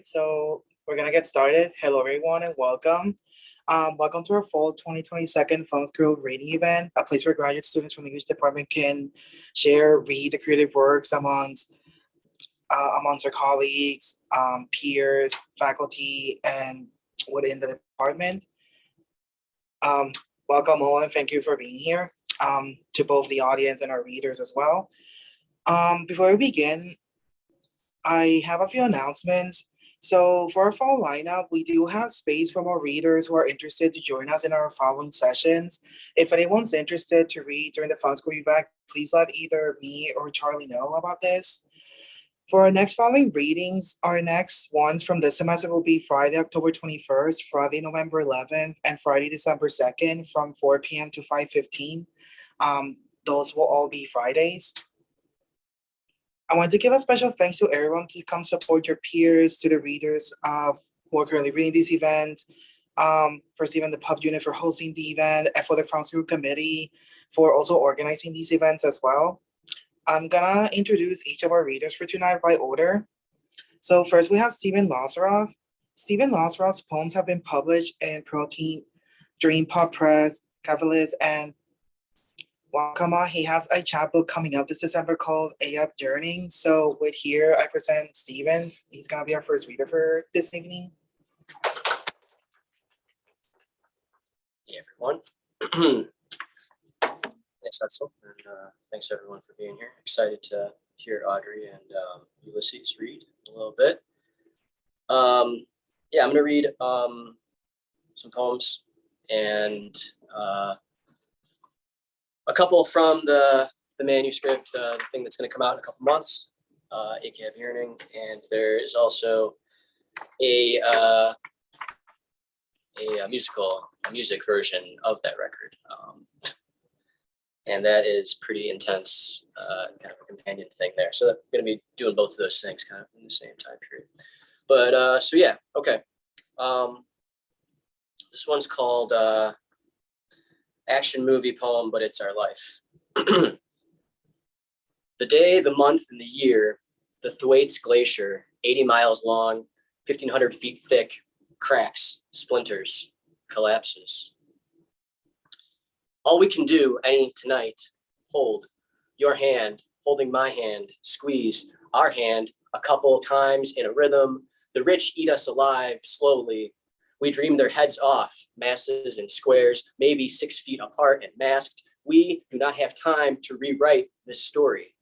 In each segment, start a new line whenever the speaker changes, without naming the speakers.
right, so we're gonna get started. Hello, everyone, and welcome. Welcome to our fall 2022 Film School reading event, a place where graduate students from the English department can share, read the creative works amongst their colleagues, peers, faculty, and within the department. Welcome all, and thank you for being here, to both the audience and our readers as well. Before we begin, I have a few announcements. So for our fall lineup, we do have space for more readers who are interested to join us in our following sessions. If anyone's interested to read during the Fun School event, please let either me or Charlie know about this. For our next following readings, our next ones from this semester will be Friday, October 21st, Friday, November 11th, and Friday, December 2nd from 4 p.m. to 5:15. Those will all be Fridays. I want to give a special thanks to everyone to come support your peers, to the readers who are currently reading this event, for Steven, the pub unit for hosting the event, and for the Fun School committee for also organizing these events as well. I'm gonna introduce each of our readers for tonight by order. So first we have Steven Lazarov. Steven Lazarov's poems have been published in Protein, Dream Pop Press, Cavalis, and Wakama. He has a chapbook coming up this December called A Up Yearning. So with here, I present Steven. He's gonna be our first reader for this evening.
Hey everyone. Thanks, Edcel, and thanks everyone for being here. Excited to hear Audrey and Ulysses read a little bit. Yeah, I'm gonna read some poems and a couple from the manuscript, the thing that's going to come out in a couple months, A Up Yearning, and there is also a music version of that record, and that is pretty intense, kind of a companion thing there. So I'm going to be doing both of those things kind of in the same time period. But so yeah, okay. This one's called Action Movie Poem, but it's our life. The day, the month, and the year, the Thwaites Glacier, 80 miles long, 1,500 feet thick, cracks, splinters, collapses. All we can do any tonight, hold your hand, holding my hand, squeeze our hand a couple times in a rhythm. The rich eat us alive slowly. We dream their heads off, masses and squares, maybe 6 feet apart and masked. We do not have time to rewrite this story.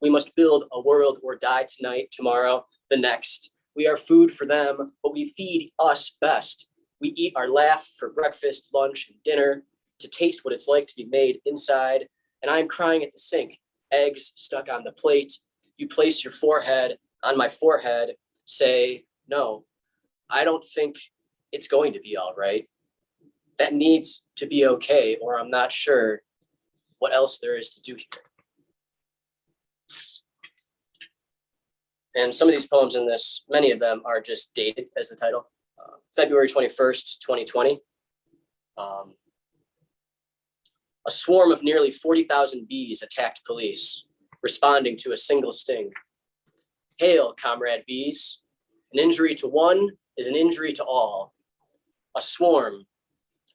We must build a world or die tonight, tomorrow, the next. We are food for them, but we feed us best. We eat our laugh for breakfast, lunch, and dinner, to taste what it's like to be made inside. And I'm crying at the sink, eggs stuck on the plate. You place your forehead on my forehead, say, no, I don't think it's going to be all right. That needs to be okay, or I'm not sure what else there is to do here. And some of these poems in this, many of them are just dated as the title. February 21st, 2020. A swarm of nearly 40,000 bees attacked police, responding to a single sting. Hail, comrade bees. An injury to one is an injury to all. A swarm,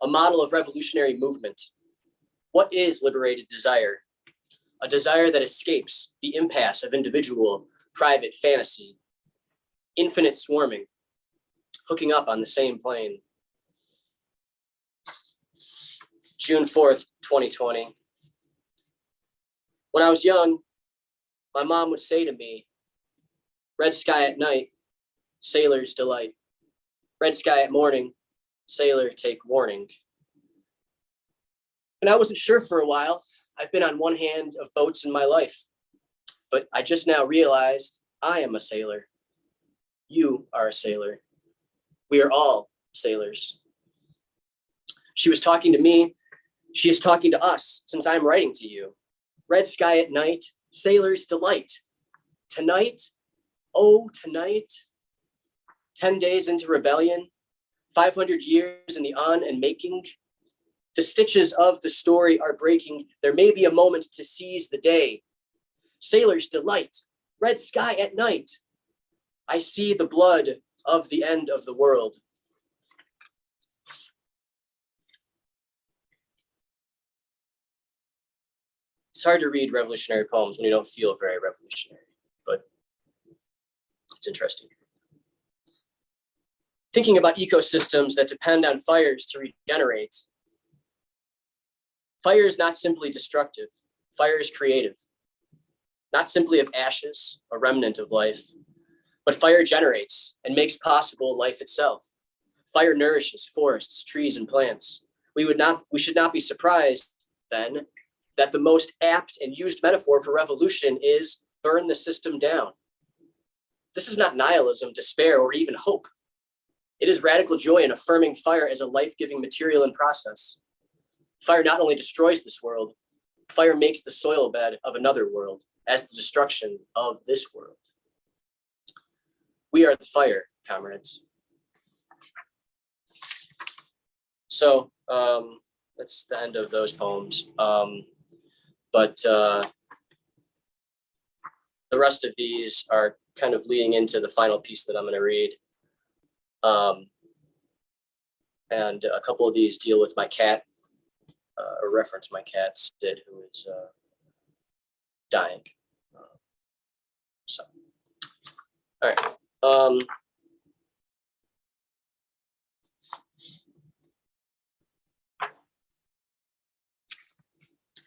a model of revolutionary movement. What is liberated desire? A desire that escapes the impasse of individual, private fantasy. Infinite swarming, hooking up on the same plane. June 4th, 2020. When I was young, my mom would say to me, red sky at night, sailor's delight. Red sky at morning, sailor take warning. And I wasn't sure for a while. I've been on one hand of boats in my life, but I just now realized I am a sailor. You are a sailor. We are all sailors. She was talking to me. She is talking to us since I'm writing to you. Red sky at night, sailor's delight. Tonight, oh, tonight, 10 days into rebellion, 500 years in the on and making. The stitches of the story are breaking. There may be a moment to seize the day. Sailor's delight, red sky at night. I see the blood of the end of the world. It's hard to read revolutionary poems when you don't feel very revolutionary, but it's interesting. Thinking about ecosystems that depend on fires to regenerate. Fire is not simply destructive. Fire is creative. Not simply of ashes, a remnant of life, but fire generates and makes possible life itself. Fire nourishes forests, trees, and plants. We should not be surprised then that the most apt and used metaphor for revolution is burn the system down. This is not nihilism, despair, or even hope. It is radical joy in affirming fire as a life-giving material and process. Fire not only destroys this world, fire makes the soil bed of another world as the destruction of this world. We are the fire, comrades. So that's the end of those poems. But the rest of these are kind of leading into the final piece that I'm going to read. And a couple of these deal with my cat, or reference my cat, Sid, who is dying. So, all right.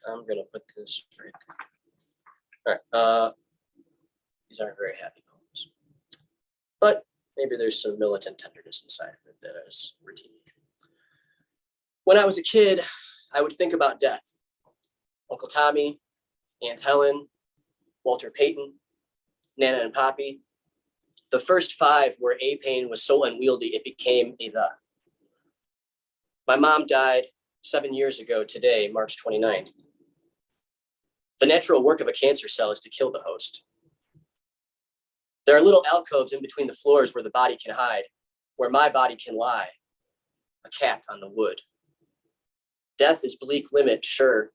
I'm gonna put this right there. All right. These aren't very happy poems, but maybe there's some militant tenderness inside of it that is redeeming. When I was a kid, I would think about death. Uncle Tommy, Aunt Helen, Walter Payton, Nana and Poppy. The first five where a pain was so unwieldy, it became a the. My mom died 7 years ago today, March 29th. The natural work of a cancer cell is to kill the host. There are little alcoves in between the floors where the body can hide, where my body can lie, a cat on the wood. Death is bleak limit, sure,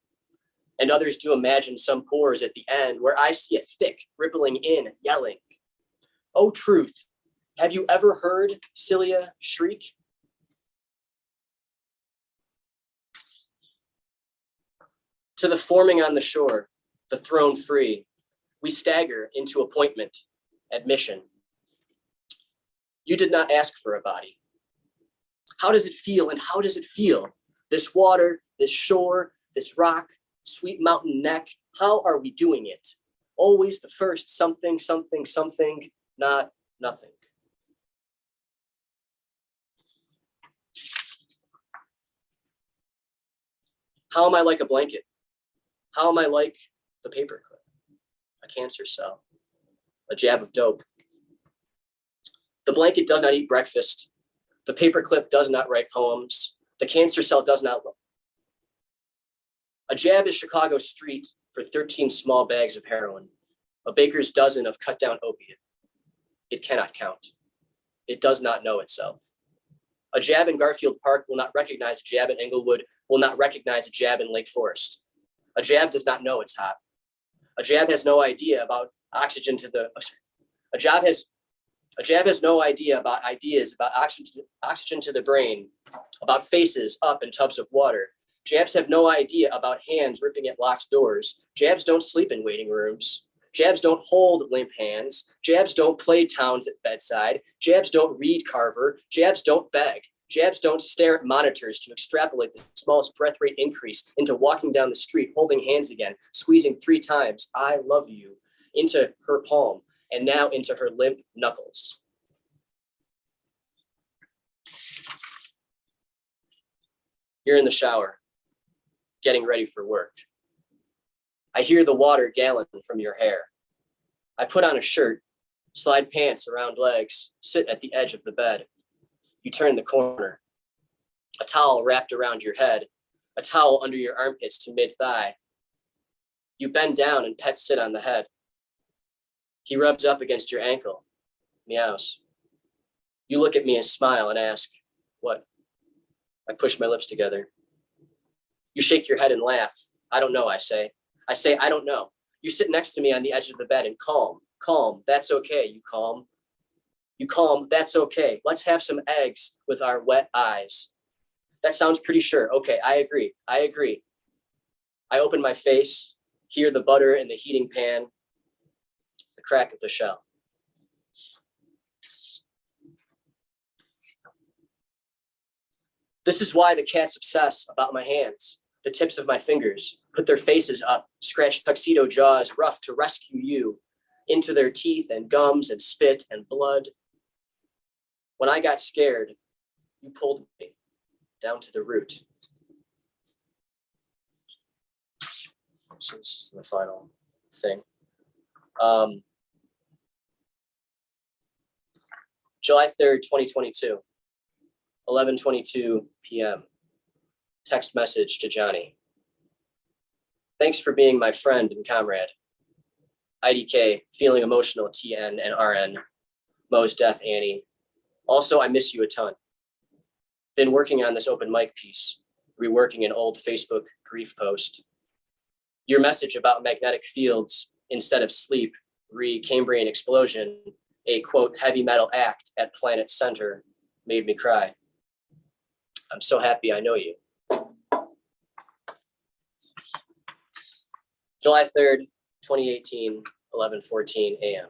and others do imagine some pores at the end where I see it thick, rippling in, yelling. Oh, truth, have you ever heard Cilia shriek? To the forming on the shore, the throne free, we stagger into appointment, admission. You did not ask for a body. How does it feel, and how does it feel? This water, this shore, this rock, sweet mountain neck, how are we doing it? Always the first something, something, something, not nothing. How am I like a blanket? How am I like the paperclip? A cancer cell, a jab of dope. The blanket does not eat breakfast. The paperclip does not write poems. The cancer cell does not look. A jab is Chicago street for 13 small bags of heroin, a baker's dozen of cut down opiate. It cannot count. It does not know itself. A jab in Garfield Park will not recognize a jab in Englewood, will not recognize a jab in Lake Forest. A jab does not know it's hot. A jab has no idea about oxygen to the, a jab has no idea about ideas about oxygen to the brain, about faces up in tubs of water. Jabs have no idea about hands ripping at locked doors. Jabs don't sleep in waiting rooms. Jabs don't hold limp hands. Jabs don't play towns at bedside. Jabs don't read Carver. Jabs don't beg. Jabs don't stare at monitors to extrapolate the smallest breath rate increase into walking down the street, holding hands again, squeezing 3 times, I love you, into her palm, and now into her limp knuckles. You're in the shower, getting ready for work. I hear the water gallon from your hair. I put on a shirt, slide pants around legs, sit at the edge of the bed. You turn the corner. A towel wrapped around your head, a towel under your armpits to mid-thigh. You bend down and pet sit on the head. He rubs up against your ankle, meows. You look at me and smile and ask, what? I push my lips together. You shake your head and laugh. I don't know, I say. I say, I don't know. You sit next to me on the edge of the bed and calm, that's okay, you calm. You calm, that's okay. Let's have some eggs with our wet eyes. That sounds pretty sure. Okay, I agree. I open my face, hear the butter in the heating pan, the crack of the shell. This is why the cats obsess about my hands, the tips of my fingers, put their faces up, scratch tuxedo jaws rough to rescue you, into their teeth and gums and spit and blood. When I got scared, you pulled me down to the root. So this is the final thing. July 3rd, 2022, 11:22 p.m. Text message to Johnny. Thanks for being my friend and comrade. IDK, feeling emotional, TN and RN. Mo's death, Annie. Also, I miss you a ton. Been working on this open mic piece, reworking an old Facebook grief post. Your message about magnetic fields instead of sleep, Cambrian explosion, a quote, heavy metal act at Planet Center made me cry. I'm so happy I know you. July 3rd, 2018, 11:14 a.m.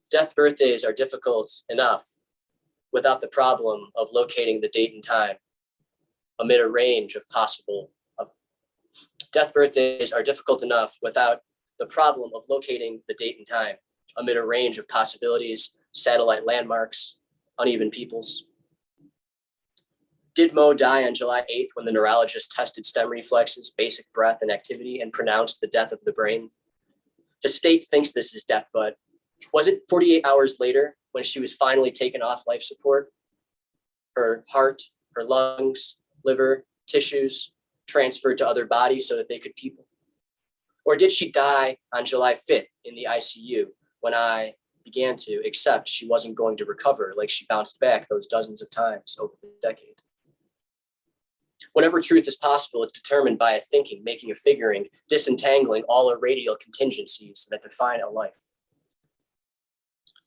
Death birthdays are difficult enough without the problem of locating the date and time amid a range of death birthdays are difficult enough without the problem of locating the date and time amid a range of possibilities, satellite landmarks, uneven peoples. Did Mo die on July 8th when the neurologist tested stem reflexes, basic breath and activity, and pronounced the death of the brain? The state thinks this is death, but was it 48 hours later when she was finally taken off life support? Her heart, her lungs, liver, tissues transferred to other bodies so that they could people? Or did she die on July 5th in the ICU when I began to accept she wasn't going to recover like she bounced back those dozens of times over the decade? Whatever truth is possible, it's determined by a thinking, making a figuring, disentangling all our radial contingencies that define a life.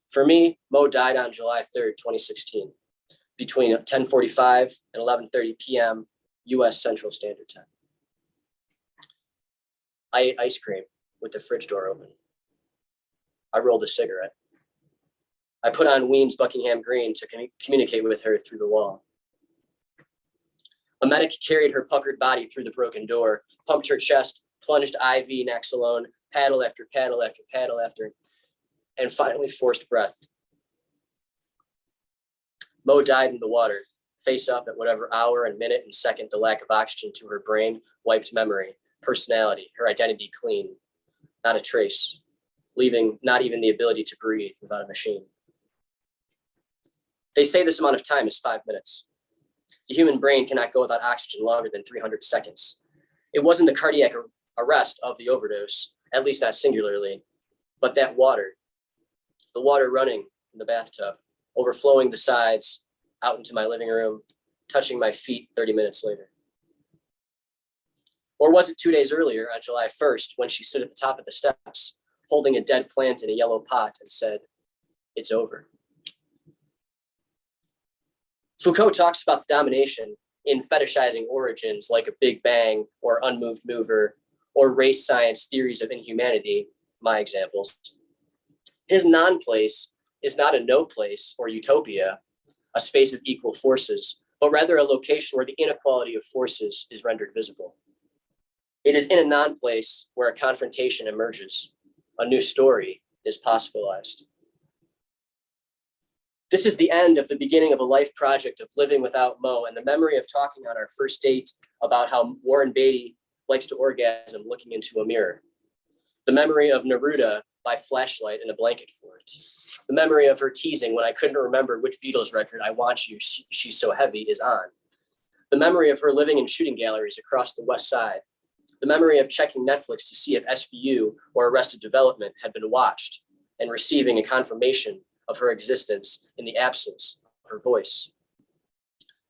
For me, Mo died on July 3rd, 2016, between 10:45 and 11:30 p.m. U.S. Central Standard Time. I ate ice cream with the fridge door open. I rolled a cigarette. I put on Ween's Buckingham Green to communicate with her through the wall. A medic carried her puckered body through the broken door, pumped her chest, plunged IV Nexolone, paddle after paddle after paddle after, and finally forced breath. Mo died in the water, face up at whatever hour and minute and second the lack of oxygen to her brain wiped memory, personality, her identity clean, not a trace, leaving not even the ability to breathe without a machine. They say this amount of time is 5 minutes. The human brain cannot go without oxygen longer than 300 seconds. It wasn't the cardiac arrest of the overdose, at least not singularly, but that water, the water running in the bathtub, overflowing the sides, out into my living room, touching my feet 30 minutes later. Or was it 2 days earlier on July 1st when she stood at the top of the steps, holding a dead plant in a yellow pot and said, "It's over"? Foucault talks about the domination in fetishizing origins like a Big Bang or unmoved mover or race science theories of inhumanity, my examples. His non-place is not a no place or utopia, a space of equal forces, but rather a location where the inequality of forces is rendered visible. It is in a non-place where a confrontation emerges, a new story is possibilized. This is the end of the beginning of a life project of living without Mo and the memory of talking on our first date about how Warren Beatty likes to orgasm looking into a mirror. The memory of Neruda by flashlight and a blanket fort. The memory of her teasing when I couldn't remember which Beatles record I Want You, She's So Heavy is on. The memory of her living in shooting galleries across the West Side. The memory of checking Netflix to see if SVU or Arrested Development had been watched and receiving a confirmation of her existence in the absence of her voice.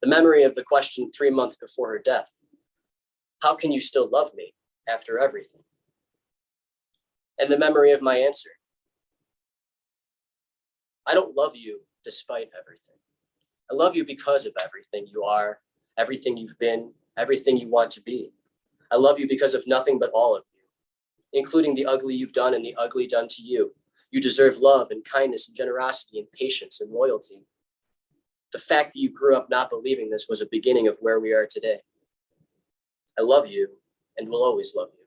The memory of the question 3 months before her death. How can you still love me after everything? And the memory of my answer. I don't love you despite everything. I love you because of everything you are, everything you've been, everything you want to be. I love you because of nothing but all of you, including the ugly you've done and the ugly done to you. You deserve love and kindness and generosity and patience and loyalty. The fact that you grew up not believing this was a beginning of where we are today. I love you and will always love you.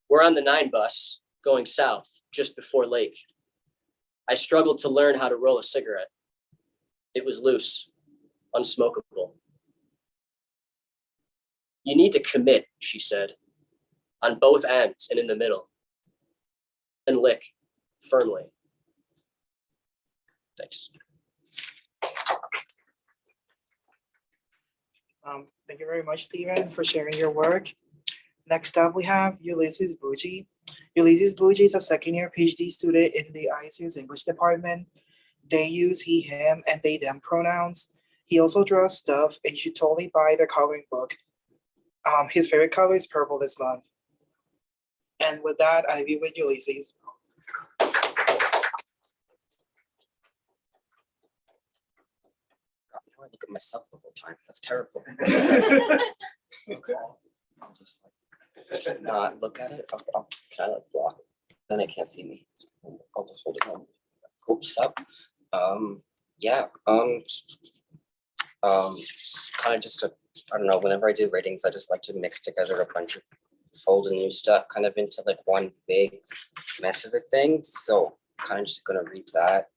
We're on the 9 bus going south just before Lake. I struggled to learn how to roll a cigarette. It was loose, unsmokable. You need to commit, she said, on both ends and in the middle. Then lick firmly. Thanks.
Thank you very much, Steven, for sharing your work. Next up, we have Ulysses Bougie. Ulysses Bougie is a second-year PhD student in the ICU's English department. They use he, him, and they, them pronouns. He also draws stuff, and you should totally buy the coloring book. His favorite color is purple this month. And with that, I leave with Ulysses.
I look at myself the whole time. That's terrible. Okay. I'll just like not look at it. Can I like block it? Then I can't see me. I'll just hold it home. Oops up. Yeah. Kind of just I don't know. Whenever I do ratings, I just like to mix together a bunch of old and new stuff, kind of into like one big mess of a thing. So kind of just gonna read that.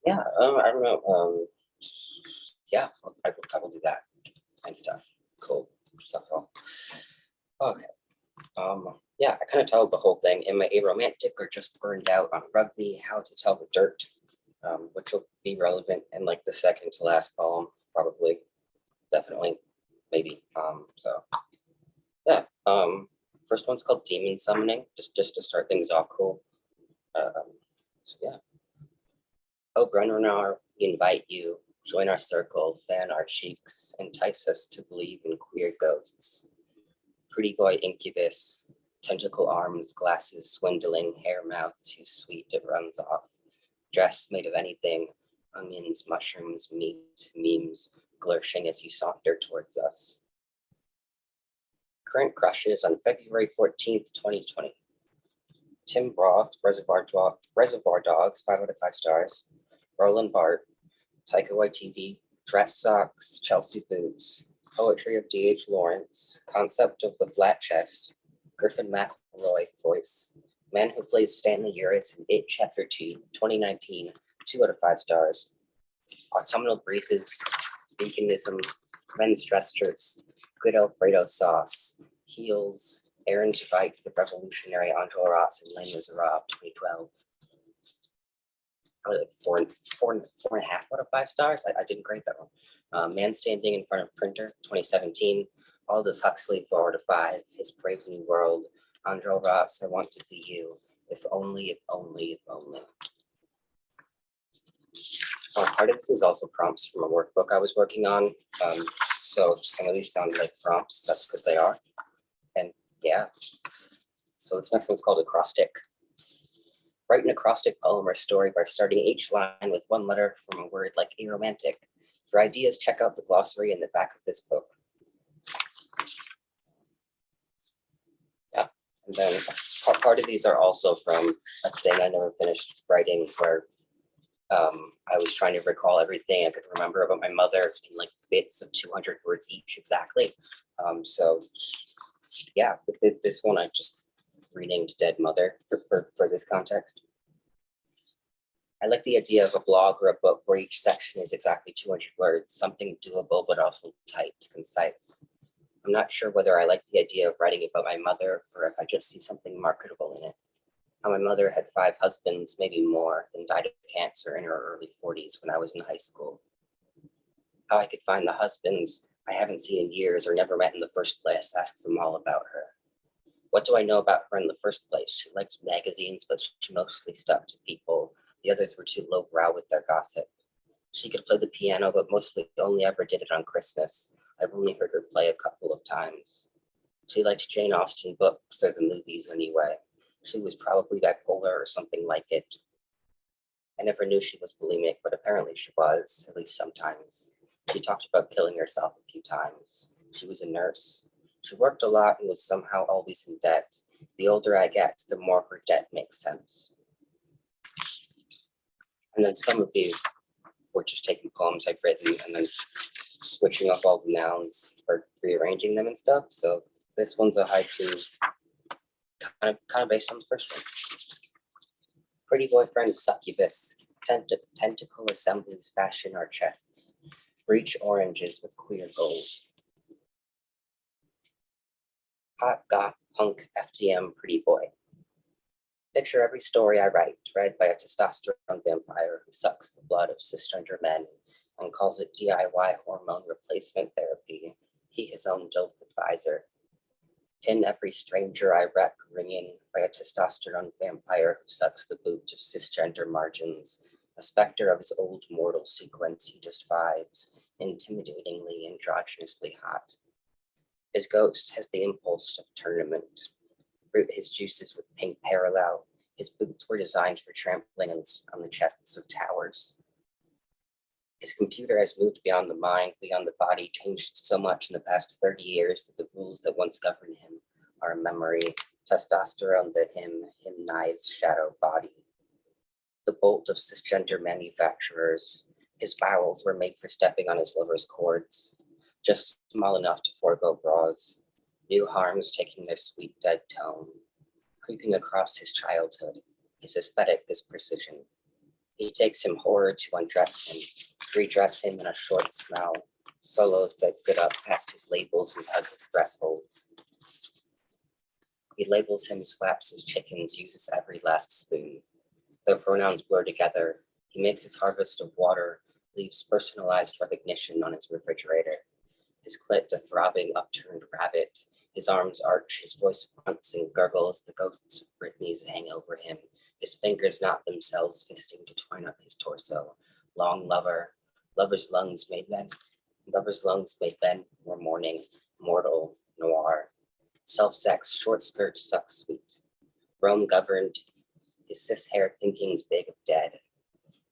Yeah, I don't know. Yeah, I will do that and stuff. Cool stuff. Okay. Yeah, I kind of told the whole thing. Am I aromantic or just burned out on rugby? How to tell the dirt, which will be relevant in like the second to last poem, probably, definitely, maybe. So yeah. First one's called Demon Summoning, just to start things off cool. So yeah. Oh, Brennar, we invite you, join our circle, fan our cheeks, entice us to believe in queer ghosts. Pretty boy incubus, tentacle arms, glasses swindling, hair mouth too sweet it runs off. Dress made of anything, onions, mushrooms, meat, memes, glurshing as you saunter towards us. Current crushes on February 14th, 2020. Tim Roth, Reservoir Dogs, 5 out of 5 stars. Roland Bart, Taika Waititi, Dress Socks, Chelsea Boots, Poetry of D.H. Lawrence, Concept of the Flat Chest, Griffin McElroy voice, Man Who Plays Stanley Uris in It Chapter 2, 2019, 2 out of 5 stars. Autumnal Breezes, Veganism, Men's Dress Shirts, Good Alfredo Sauce, Heels, Aaron Tveit, The Revolutionary Enjolras, and Les Miserables, 2012. Probably like four and a half out of 5 stars. I didn't grade that one. Man Standing in Front of Printer, 2017. Aldous Huxley, 4 out of 5. His Brave New World. Enjolras, I Want to Be You. If only, if only, if only. Part of this is also prompts from a workbook I was working on. So some of these sound like prompts. That's because they are. And yeah. So this next one's called Acrostic. Write an acrostic poem or story by starting each line with one letter from a word like aromantic. For ideas, check out the glossary in the back of this book. Yeah, and then part of these are also from a thing I never finished writing where I was trying to recall everything I could remember about my mother in like bits of 200 words each exactly. So yeah, this one I just renamed Dead Mother for this context. I like the idea of a blog or a book where each section is exactly 200 words, something doable but also tight, concise. I'm not sure whether I like the idea of writing about my mother or if I just see something marketable in it. How my mother had 5 husbands, maybe more, then died of cancer in her early 40s when I was in high school. How I could find the husbands I haven't seen in years or never met in the first place, asks them all about her. What do I know about her in the first place? She likes magazines, but she mostly stuck to people. The others were too lowbrow with their gossip. She could play the piano, but mostly only ever did it on Christmas. I've only heard her play a couple of times. She liked Jane Austen books or the movies anyway. She was probably bipolar or something like it. I never knew she was bulimic, but apparently she was, at least sometimes. She talked about killing herself a few times. She was a nurse. She worked a lot and was somehow always in debt. The older I get, the more her debt makes sense. And then some of these were just taking poems I've written and then switching up all the nouns or rearranging them and stuff. So this one's a haiku, kind of based on the first one. Pretty boyfriend succubus, tentacle assemblies fashion our chests. Breach oranges with queer gold. Hot goth punk FTM pretty boy. Picture every story I write, read by a testosterone vampire who sucks the blood of cisgender men and calls it DIY hormone replacement therapy. He his own DILF advisor. Pin every stranger I wreck ringing by a testosterone vampire who sucks the boot of cisgender margins. A specter of his old mortal sequence he just vibes, intimidatingly androgynously hot. His ghost has the impulse of tournament. Root his juices with pink parallel. His boots were designed for trampling on the chests of towers. His computer has moved beyond the mind, beyond the body, changed so much in the past 30 years that the rules that once governed him are a memory. Testosterone, the him knives shadow body. The bolt of cisgender manufacturers. His bowels were made for stepping on his lover's cords, just small enough to forego bras. New harms taking their sweet dead tone, creeping across his childhood. His aesthetic is precision. He takes him horror to undress him, redress him in a short smell, solos that get up past his labels and hug his thresholds. He labels him, slaps his chickens, uses every last spoon. Their pronouns blur together. He makes his harvest of water, leaves personalized recognition on his refrigerator. His clit a throbbing, upturned rabbit. His arms arch, his voice grunts and gurgles. The ghosts of Britney's hang over him. His fingers knot themselves, fisting to twine up his torso. Long lover, lover's lungs made men. Lover's lungs made men more morning, mortal, noir. Self-sex, short skirt, suck sweet. Rome governed, his cis-haired thinkings big of dead.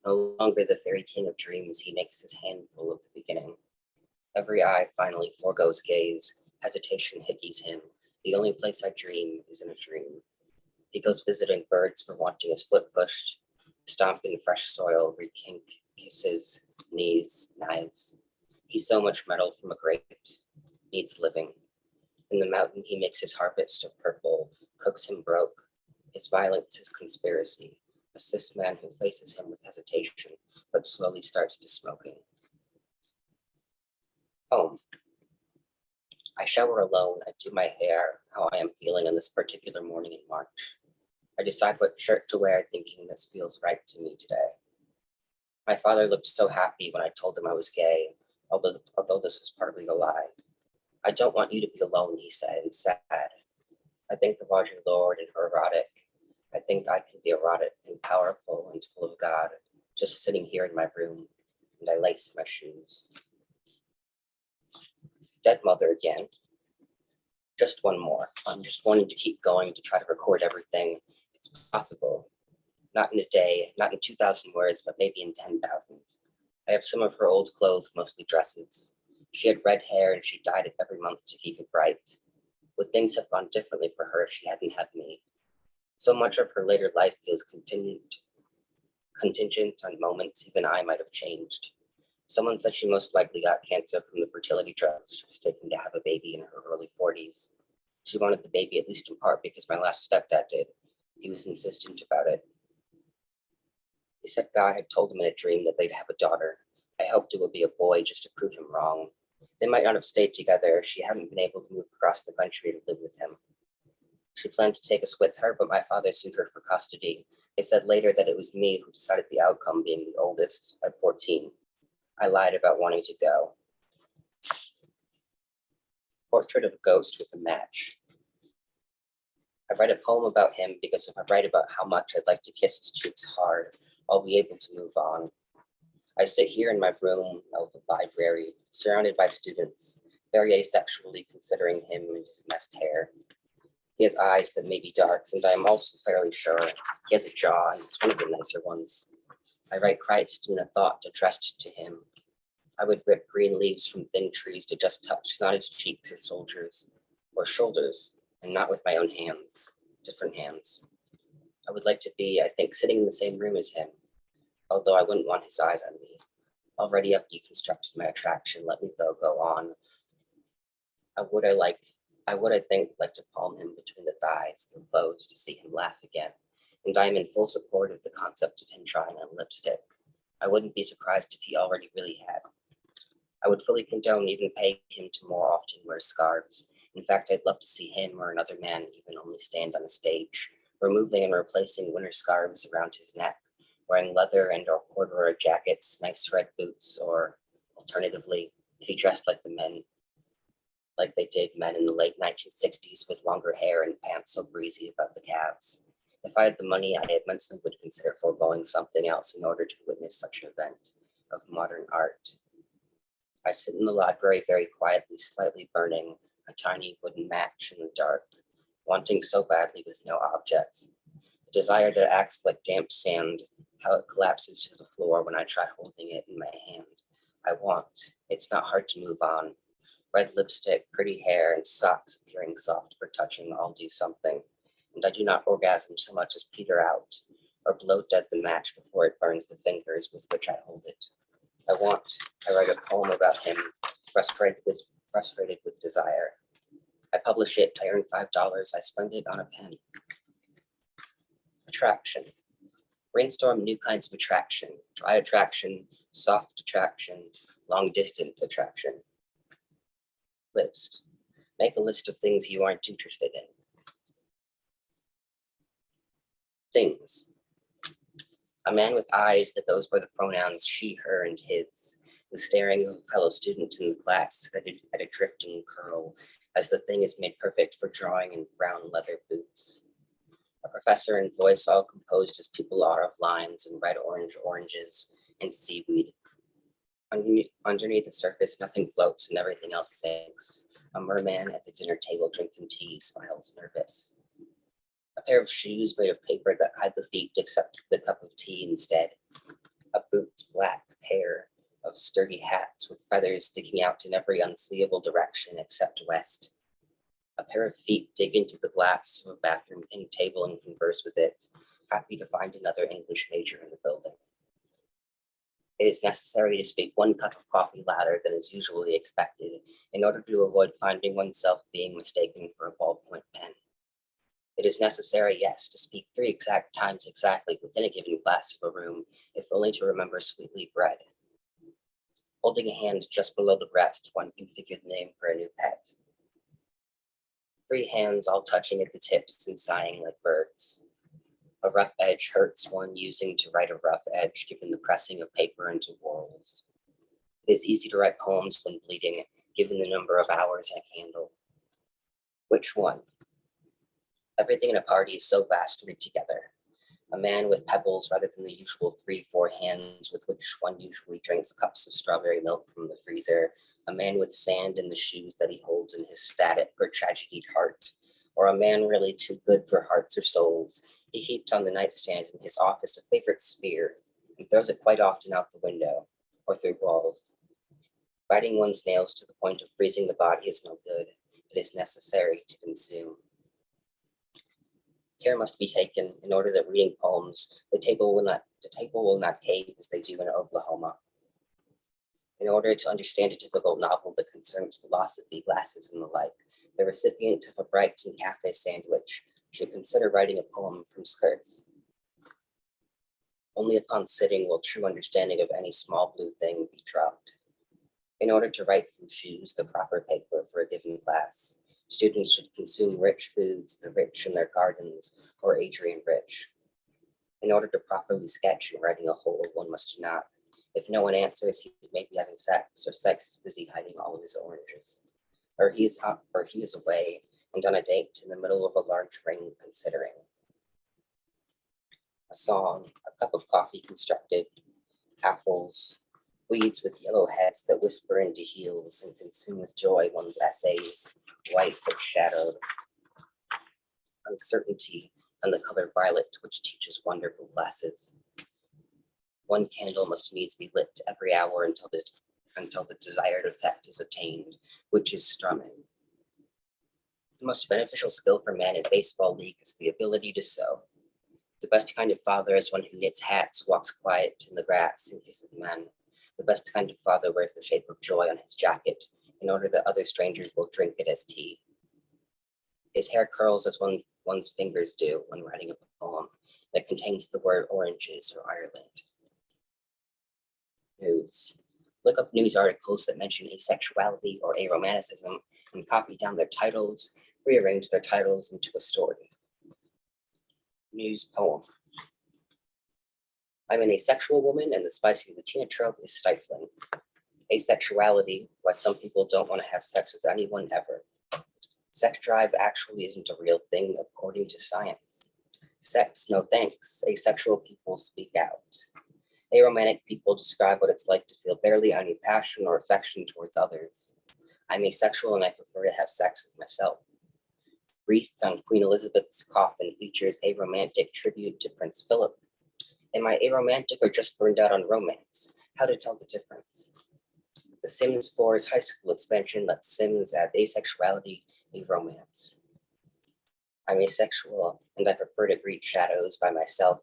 No longer the fairy king of dreams, he makes his handful of the beginning. Every eye finally forgoes gaze. Hesitation hickeys him. The only place I dream is in a dream. He goes visiting birds for wanting his foot pushed, stomping fresh soil, rekink, kisses, knees, knives. He's so much metal from a grate, needs living. In the mountain he makes his harvest of purple, cooks him broke. His violence is conspiracy, a cis man who faces him with hesitation, but slowly starts to smoking. Home. I shower alone, I do my hair, how I am feeling on this particular morning in March. I decide what shirt to wear, thinking this feels right to me today. My father looked so happy when I told him I was gay, although this was partly a lie. I don't want you to be alone, he said, and sad. I think of Audrey Lorde and her erotic. I think I can be erotic and powerful and full of God, just sitting here in my room, and I lace my shoes. Dead mother again. Just one more. I'm just wanting to keep going to try to record everything. It's possible. Not in a day, not in 2,000 words, but maybe in 10,000. I have some of her old clothes, mostly dresses. She had red hair and she dyed it every month to keep it bright. Would things have gone differently for her if she hadn't had me? So much of her later life feels contingent on moments even I might have changed. Someone said she most likely got cancer from the fertility drugs she was taking to have a baby in her early 40s. She wanted the baby at least in part because my last stepdad did. He was insistent about it. He said God had told him in a dream that they'd have a daughter. I hoped it would be a boy just to prove him wrong. They might not have stayed together if she hadn't been able to move across the country to live with him. She planned to take us with her, but my father sued her for custody. They said later that it was me who decided the outcome, being the oldest at 14. I lied about wanting to go. Portrait of a ghost with a match. I write a poem about him because if I write about how much I'd like to kiss his cheeks hard, I'll be able to move on. I sit here in my room of the library, surrounded by students. very asexually considering him and his messed hair. He has eyes that may be dark, and I am also fairly sure he has a jaw, and it's one of the nicer ones. I write Christ in a thought addressed to him. I would rip green leaves from thin trees to just touch, not his cheeks or soldiers or shoulders, and not with my own hands, different hands. I would like to be, I think, sitting in the same room as him, although I wouldn't want his eyes on me. Already I've deconstructed my attraction, let me though go on. I would, I think, like to palm him between the thighs, the clothes, to see him laugh again. And I am in full support of the concept of him trying on lipstick. I wouldn't be surprised if he already really had. I would fully condone even paying him to more often wear scarves. In fact, I'd love to see him or another man even only stand on a stage, removing and replacing winter scarves around his neck, wearing leather and or corduroy jackets, nice red boots, or alternatively, if he dressed like the men, like they did men in the late 1960s with longer hair and pants so breezy about the calves. If I had the money, I immensely would consider foregoing something else in order to witness such an event of modern art. I sit in the library very quietly, slightly burning a tiny wooden match in the dark, wanting so badly with no object. A desire that acts like damp sand, how it collapses to the floor when I try holding it in my hand. I want, it's not hard to move on. Red lipstick, pretty hair, and socks appearing soft for touching all do something. And I do not orgasm so much as peter out, or blow dead the match before it burns the fingers with which I hold it. I write a poem about him, frustrated with desire. I publish it, I earn $5, I spend it on a pen. Attraction. Brainstorm new kinds of attraction, dry attraction, soft attraction, long distance attraction. List. Make a list of things you aren't interested in. Things. A man with eyes that goes by the pronouns she, her, and his, the staring of a fellow student in the class at a drifting curl as the thing is made perfect for drawing in brown leather boots. A professor and voice all composed as people are of lines and red oranges and seaweed. Underneath the surface, nothing floats and everything else sinks. A merman at the dinner table drinking tea smiles nervous. A pair of shoes made of paper that hide the feet except for the cup of tea instead. A boots black pair of sturdy hats with feathers sticking out in every unseeable direction except west. A pair of feet dig into the glass of a bathroom ping table and converse with it, happy to find another English major in the building. It is necessary to speak 1 cup of coffee louder than is usually expected in order to avoid finding oneself being mistaken for a ballpoint pen. It is necessary, yes, to speak 3 exact times exactly within a given class of a room, if only to remember sweetly bred. Holding a hand just below the breast, one can figure the name for a new pet. 3 hands all touching at the tips and sighing like birds. A rough edge hurts one using to write a rough edge given the pressing of paper into whorls. It is easy to write poems when bleeding, given the number of hours I handle. Which one? Everything in a party is so vast to read together. A man with pebbles rather than the usual 3-4 hands with which one usually drinks cups of strawberry milk from the freezer. A man with sand in the shoes that he holds in his static or tragedied heart. Or a man really too good for hearts or souls. He heaps on the nightstand in his office a favorite spear and throws it quite often out the window or through walls. Biting one's nails to the point of freezing the body is no good. It is necessary to consume. Care must be taken in order that reading poems, the table will not cave as they do in Oklahoma. In order to understand a difficult novel that concerns philosophy, glasses, and the like, the recipient of a Brighton cafe sandwich should consider writing a poem from skirts. Only upon sitting will true understanding of any small blue thing be dropped. In order to write from shoes, the proper paper for a given class, students should consume rich foods, the rich in their gardens, or Adrian Rich. In order to properly sketch in writing a whole, one must knock. If no one answers, he is maybe having sex, or sex is busy hiding all of his oranges. Or he is away and on a date in the middle of a large ring considering. A song, a cup of coffee constructed, apples, weeds with yellow heads that whisper into heels and consume with joy one's essays, white but shadowed. Uncertainty and the color violet, which teaches wonderful classes. One candle must needs be lit every hour until the desired effect is attained, which is strumming. The most beneficial skill for man in baseball league is the ability to sew. The best kind of father is one who knits hats, walks quiet in the grass, and kisses men. The best kind of father wears the shape of joy on his jacket in order that other strangers will drink it as tea. His hair curls as one's fingers do when writing a poem that contains the word oranges or Ireland. News. Look up news articles that mention asexuality or aromanticism and copy down their titles, rearrange their titles into a story. News poem. I'm an asexual woman and the spicy Latina trope is stifling. Asexuality, why some people don't want to have sex with anyone ever. Sex drive actually isn't a real thing according to science. Sex, no thanks. Asexual people speak out. Aromantic people describe what it's like to feel barely any passion or affection towards others. I'm asexual and I prefer to have sex with myself. Wreath on Queen Elizabeth's coffin features a romantic tribute to Prince Philip. Am I aromantic or just burned out on romance? How to tell the difference? The Sims 4's high school expansion lets Sims add asexuality a romance. I'm asexual and I prefer to greet shadows by myself.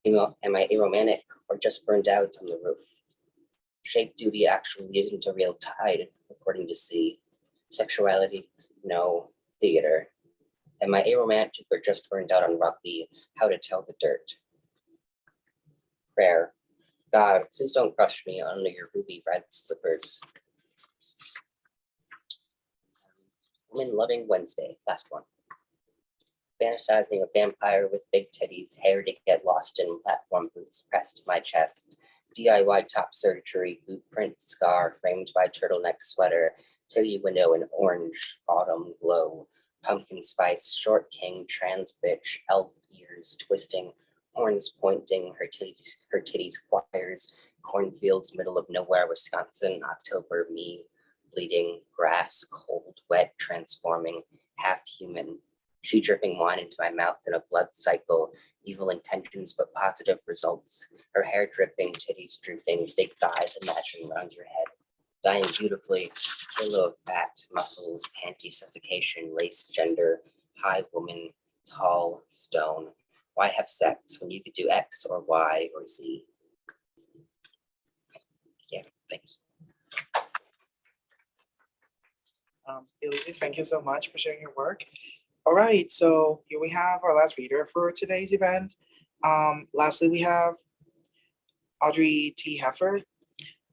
Am I aromantic or just burned out on the roof? Shape duty actually isn't a real tide, according to C. Sexuality, no. Theater. Am I aromantic or just burned out on rugby? How to tell the dirt? Prayer. God, please don't crush me under your ruby red slippers. Woman Loving Wednesday, last one. Fantasizing a vampire with big titties, hair to get lost in, platform boots pressed to my chest. DIY top surgery, boot print scar framed by turtleneck sweater, titty window in orange autumn glow. Pumpkin spice, short king, trans bitch, elf ears twisting, horns pointing, her titties choirs, cornfields, middle of nowhere, Wisconsin, October, me, bleeding, grass, cold, wet, transforming, half human, she dripping wine into my mouth in a blood cycle, evil intentions but positive results, her hair dripping, titties drooping, big thighs imagining around your head, dying beautifully, halo of fat, muscles, panty suffocation, lace gender, high woman, tall, stone. Why have sex when you could do X or Y or Z? Yeah, thanks.
Ulysses, thank you so much for sharing your work. All right, so here we have our last reader for today's event. Lastly, we have Audrey T. Heffers.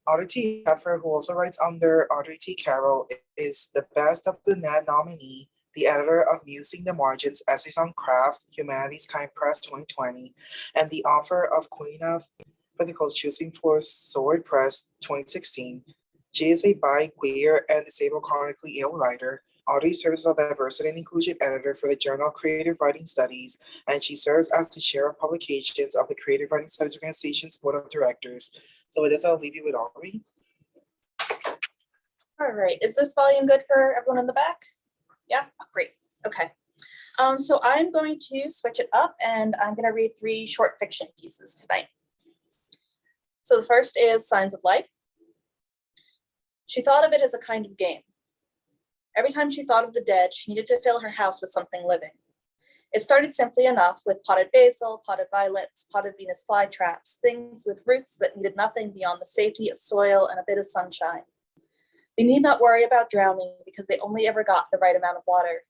Audrey T. Heffers, who also writes under Audrey T. Carroll, is the Best of the Net nominee, the editor of Musing the Margins, Essays on Craft, Humanities Kind Press 2020, and the author of Queen of Pentacles Choosing for Sword Press 2016. She is a bi, queer, and disabled chronically ill writer. Audrey serves as a diversity and inclusion editor for the Journal of Creative Writing Studies, and she serves as the chair of publications of the Creative Writing Studies Organization's Board of Directors. So with this, I'll leave you with Audrey.
All right, is this volume good for everyone in the back? Yeah, great, okay. So I'm going to switch it up and I'm gonna read 3 short fiction pieces tonight. So the first is Signs of Life. She thought of it as a kind of game. Every time she thought of the dead, she needed to fill her house with something living. It started simply enough with potted basil, potted violets, potted Venus flytraps, things with roots that needed nothing beyond the safety of soil and a bit of sunshine. They need not worry about drowning because they only ever got the right amount of water.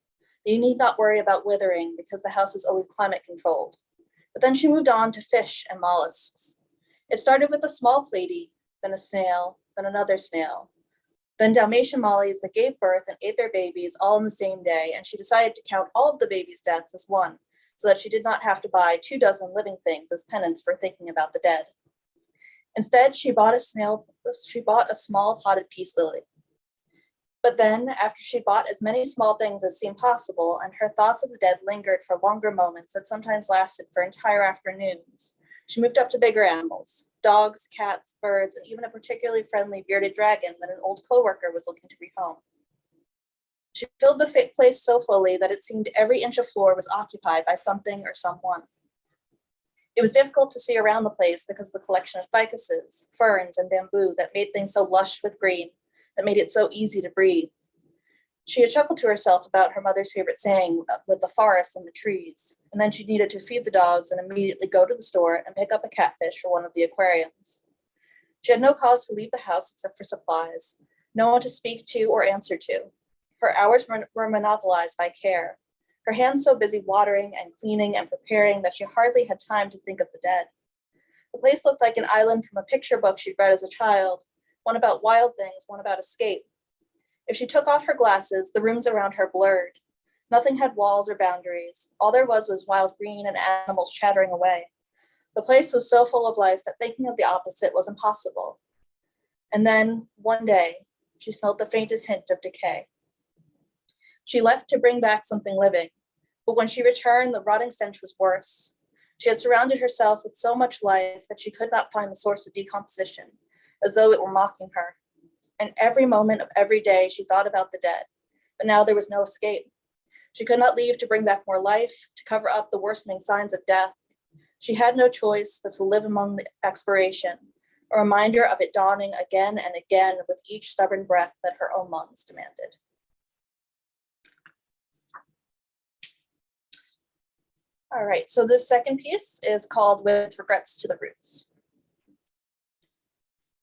They need not worry about withering because the house was always climate controlled. But then she moved on to fish and mollusks. It started with a small platy, then a snail, then another snail. Then Dalmatian mollies that gave birth and ate their babies all in the same day, and she decided to count all of the babies' deaths as one, so that she did not have to buy 24 living things as penance for thinking about the dead. Instead, she bought a small potted peace lily. But then, after she bought as many small things as seemed possible, and her thoughts of the dead lingered for longer moments that sometimes lasted for entire afternoons, She moved up to bigger animals, dogs, cats, birds, and even a particularly friendly bearded dragon that an old coworker was looking to rehome. She filled the place so fully that it seemed every inch of floor was occupied by something or someone. It was difficult to see around the place because of the collection of ficuses, ferns, and bamboo that made things so lush with green, that made it so easy to breathe. She had chuckled to herself about her mother's favorite saying with the forest and the trees, and then she needed to feed the dogs and immediately go to the store and pick up a catfish for one of the aquariums. She had no cause to leave the house except for supplies, no one to speak to or answer to. Her hours were monopolized by care, her hands so busy watering and cleaning and preparing that she hardly had time to think of the dead. The place looked like an island from a picture book she'd read as a child, one about wild things, one about escape. If she took off her glasses, the rooms around her blurred. Nothing had walls or boundaries. All there was wild green and animals chattering away. The place was so full of life that thinking of the opposite was impossible. And then, one day, she smelled the faintest hint of decay. She left to bring back something living, but when she returned, the rotting stench was worse. She had surrounded herself with so much life that she could not find the source of decomposition, as though it were mocking her. And every moment of every day she thought about the dead, but now there was no escape. She could not leave to bring back more life, to cover up the worsening signs of death. She had no choice but to live among the expiration, a reminder of it dawning again and again with each stubborn breath that her own lungs demanded. All right, so this second piece is called With Regrets to the Roots.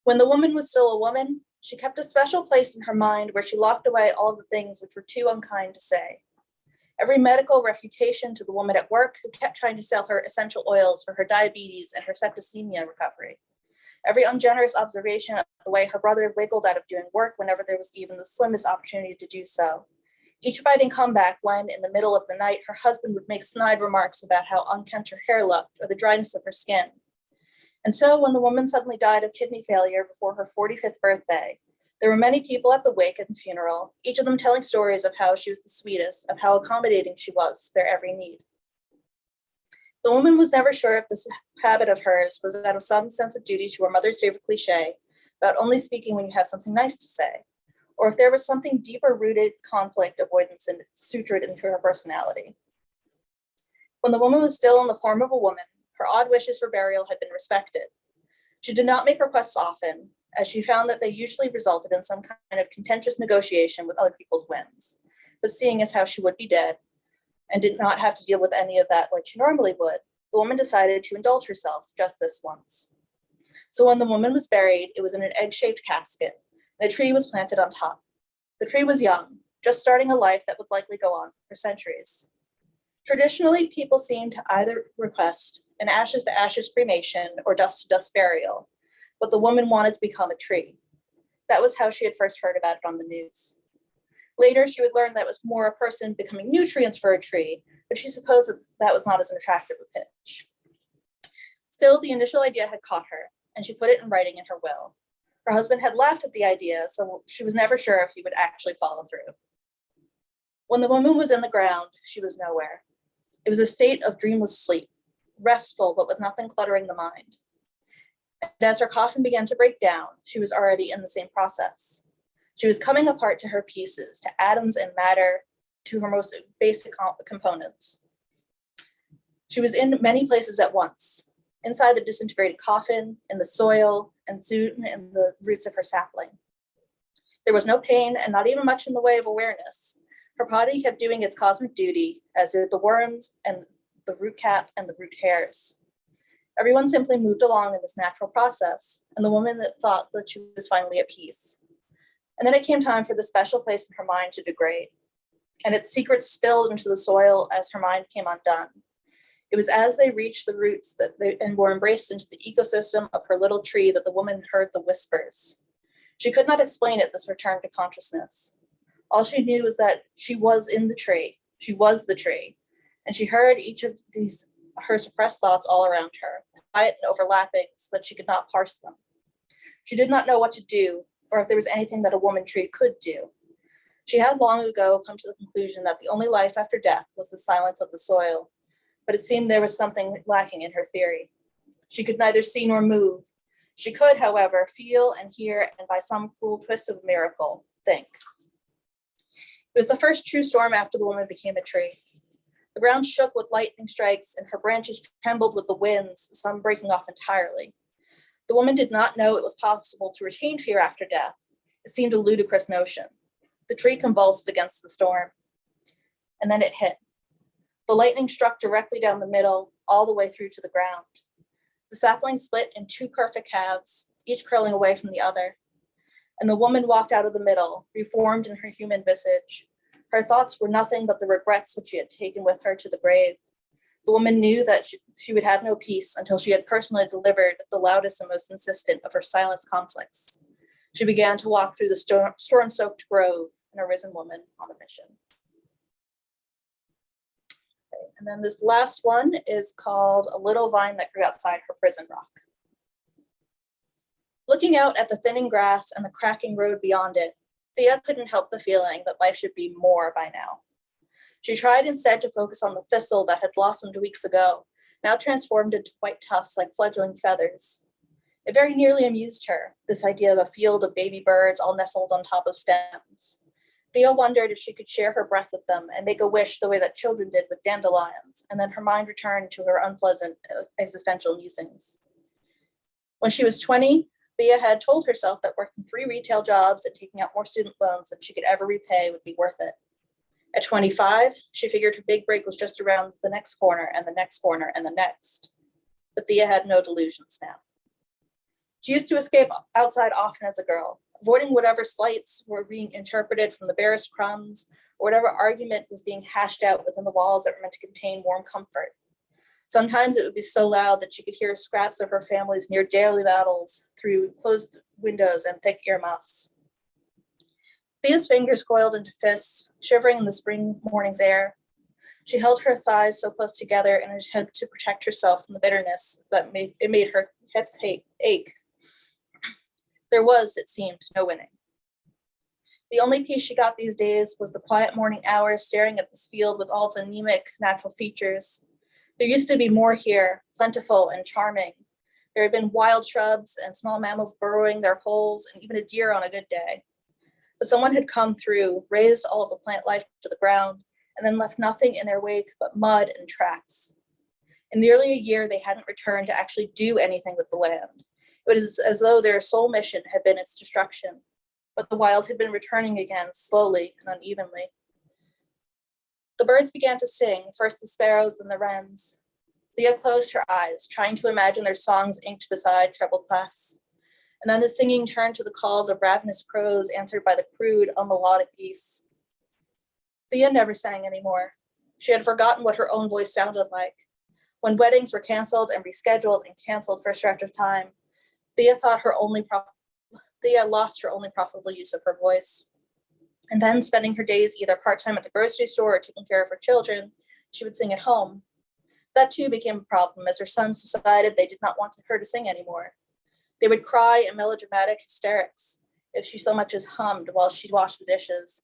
When the woman was still a woman, she kept a special place in her mind where she locked away all the things which were too unkind to say. Every medical refutation to the woman at work who kept trying to sell her essential oils for her diabetes and her septicemia recovery. Every ungenerous observation of the way her brother wiggled out of doing work whenever there was even the slimmest opportunity to do so. Each biting comeback when, in the middle of the night, her husband would make snide remarks about how unkempt her hair looked or the dryness of her skin. And so when the woman suddenly died of kidney failure before her 45th birthday, there were many people at the wake and funeral, each of them telling stories of how she was the sweetest, of how accommodating she was to their every need. The woman was never sure if this habit of hers was out of some sense of duty to her mother's favorite cliche about only speaking when you have something nice to say, or if there was something deeper rooted conflict avoidance and sutured into her personality. When the woman was still in the form of a woman, her odd wishes for burial had been respected. She did not make requests often, as she found that they usually resulted in some kind of contentious negotiation with other people's whims. But seeing as how she would be dead, and did not have to deal with any of that like she normally would, the woman decided to indulge herself just this once. So when the woman was buried, it was in an egg-shaped casket, and a tree was planted on top. The tree was young, just starting a life that would likely go on for centuries. Traditionally, people seemed to either request an ashes-to-ashes cremation or dust-to-dust burial, but the woman wanted to become a tree. That was how she had first heard about it on the news. Later, she would learn that it was more a person becoming nutrients for a tree, but she supposed that that was not as attractive a pitch. Still, the initial idea had caught her, and she put it in writing in her will. Her husband had laughed at the idea, so she was never sure if he would actually follow through. When the woman was in the ground, she was nowhere. It was a state of dreamless sleep, restful but with nothing cluttering the mind. And as her coffin began to break down, she was already in the same process. She was coming apart to her pieces, to atoms and matter, to her most basic components. She was in many places at once, inside the disintegrated coffin, in the soil, and soon in the roots of her sapling. There was no pain and not even much in the way of awareness. Her body kept doing its cosmic duty, as did the worms and the root cap and the root hairs. Everyone simply moved along in this natural process, and the woman that thought that she was finally at peace. And then it came time for the special place in her mind to degrade, and its secrets spilled into the soil as her mind came undone. It was as they reached the roots and were embraced into the ecosystem of her little tree that the woman heard the whispers. She could not explain it, this return to consciousness. All she knew was that she was in the tree. She was the tree. And she heard each of these, her suppressed thoughts all around her, quiet and overlapping so that she could not parse them. She did not know what to do, or if there was anything that a woman tree could do. She had long ago come to the conclusion that the only life after death was the silence of the soil, but it seemed there was something lacking in her theory. She could neither see nor move. She could, however, feel and hear, and by some cruel twist of a miracle, think. It was the first true storm after the woman became a tree. The ground shook with lightning strikes, and her branches trembled with the winds, some breaking off entirely. The woman did not know it was possible to retain fear after death. It seemed a ludicrous notion. The tree convulsed against the storm. And then it hit. The lightning struck directly down the middle, all the way through to the ground. The sapling split in two perfect halves, each curling away from the other. And the woman walked out of the middle, reformed in her human visage. Her thoughts were nothing but the regrets which she had taken with her to the grave. The woman knew that she would have no peace until she had personally delivered the loudest and most insistent of her silence conflicts. She began to walk through the storm-soaked grove, an arisen woman on a mission. Okay, and then this last one is called A Little Vine That Grew Outside Her Prison Rock. Looking out at the thinning grass and the cracking road beyond it, Thea couldn't help the feeling that life should be more by now. She tried instead to focus on the thistle that had blossomed weeks ago, now transformed into white tufts like fledgling feathers. It very nearly amused her, this idea of a field of baby birds all nestled on top of stems. Thea wondered if she could share her breath with them and make a wish the way that children did with dandelions, and then her mind returned to her unpleasant existential musings. When she was 20, Thea had told herself that working 3 retail jobs and taking out more student loans than she could ever repay would be worth it. At 25, she figured her big break was just around the next corner and the next corner and the next. But Thea had no delusions now. She used to escape outside often as a girl, avoiding whatever slights were being interpreted from the barest crumbs, or whatever argument was being hashed out within the walls that were meant to contain warm comfort. Sometimes it would be so loud that she could hear scraps of her family's near daily battles through closed windows and thick earmuffs. Thea's fingers coiled into fists, shivering in the spring morning's air. She held her thighs so close together in an attempt to protect herself from the bitterness that made her hips ache. There was, it seemed, no winning. The only peace she got these days was the quiet morning hours staring at this field with all its anemic natural features. There used to be more here, plentiful and charming. There had been wild shrubs and small mammals burrowing their holes, and even a deer on a good day. But someone had come through, razed all of the plant life to the ground, and then left nothing in their wake but mud and tracks. In nearly a year, they hadn't returned to actually do anything with the land. It was as though their sole mission had been its destruction, but the wild had been returning again slowly and unevenly. The birds began to sing, first the sparrows, then the wrens. Thea closed her eyes, trying to imagine their songs inked beside treble clefs. And then the singing turned to the calls of ravenous crows answered by the crude, unmelodic geese. Thea never sang anymore. She had forgotten what her own voice sounded like. When weddings were canceled and rescheduled and canceled for a stretch of time, Thea lost her only profitable use of her voice. And then, spending her days either part-time at the grocery store or taking care of her children, she would sing at home. That too became a problem as her sons decided they did not want her to sing anymore. They would cry in melodramatic hysterics if she so much as hummed while she'd washed the dishes,